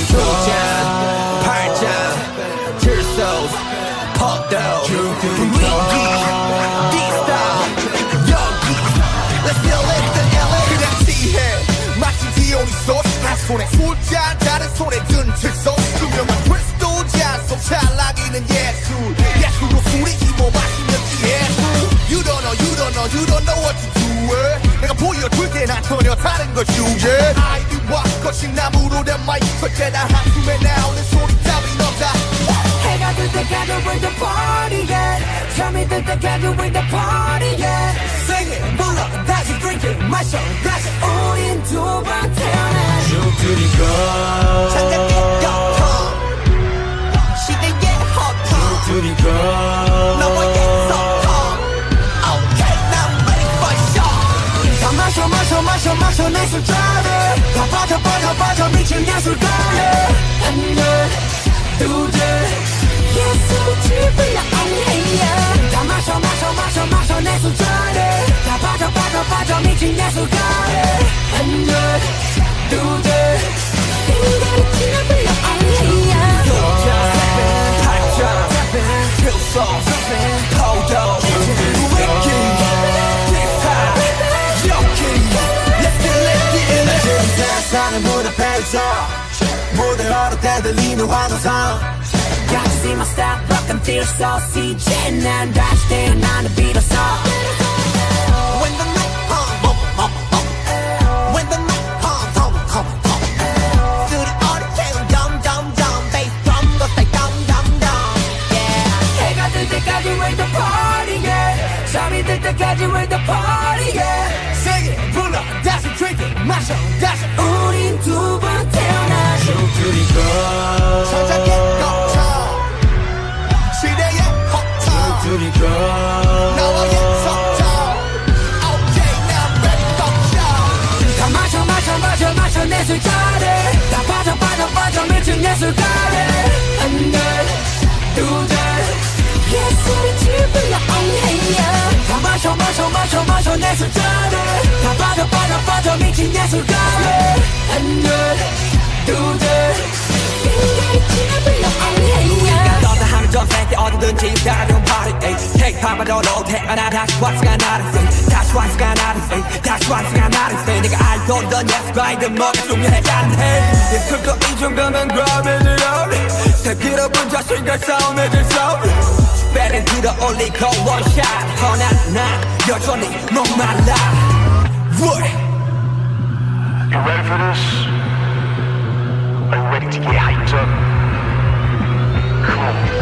소장 팔짱 들소 퍽도 분위기 D-style 여기 Let's feel it the LA 그냥 취해 마치 디오니소스 한 손에 술잔 다른 손에 든 칠소스 투명한 크리스탈 잔속 찰나기는 예술 예술로 술이 입어 마시면 예술 You don't know you don't know you don't know what to do 내가 보여줄게 난 전혀 다른 걸 주제 아이디와 거친 나무로 된 마이크 절대 다 한숨에 나오는 소리 따윈 없다 해가 뜰 때까지 with the party yeah 잠이 들 때까지 with the party yeah Sing it 불러 다시 drink it 마셔 다시 우린 두 번 태어나 쭉 들이고 창작의 영통 시대의 허통 쭉 들이고 너머의 소통 Okay now I'm ready for show 다 마셔 마셔 마셔 마셔 내 술잔에 다 빠져 빠져 빠져 미친 예술가에 하나 둘셋 예술이 지불러 엉해야 다 마셔 마셔 마셔 마셔 내 술잔에 다 빠져 빠져 빠져 미친 예술가에 하나 둘셋 인간이 지불러 엉해야 소장 팔짱 들소 퍽도 분위기 D-style 여기 Let's feel it the LA 사는 무대 앞에서 무대 걸을 때 들리는 환호성 Got to see my style, rock and feel so CJ 난 다시 태어나는 비로소 When the night comes When the night comes studio 채운 점점점 bass drum 더 세게 덤덤덤 Yeah 해가 뜰 때까지 with the party yeah 잠이 들 때까지 with the party yeah Sing it 불러 다시 drink it 마셔 다시 우린 두 번 태어나 쭉 들이고 천장의 거쳐 시대의 허터 들이고 나와의 속도 Okay now I'm ready for show 다 마셔 마셔 마셔 마셔 내 술잔에 다 빠져 빠져 빠져 미친 예술가에 하나 둘셋 예술이 지불러 엉해야 다 마셔 마셔 마셔 마셔 내 술잔에 다 빠져 빠져 빠져 미친 예술가에 하나 둘셋 인간이 지불러 엉해야 너다 하면 전 세계 어디든지 따라온 party Take time 받아도 태어나 다시 왔으가 나를 say 다시 왔으가 나를 say 다시 왔으가 나를 say 내가 알던 예술가이든 뭐가 중요하잖해 예술도 이 정도면 그러면 새끼로분 자신과 싸움해줄 싸움 배를 들어 올리고 원샷 허난 나 여전히 목말라 What? You ready for this? Are you ready to get hyped up? Come on.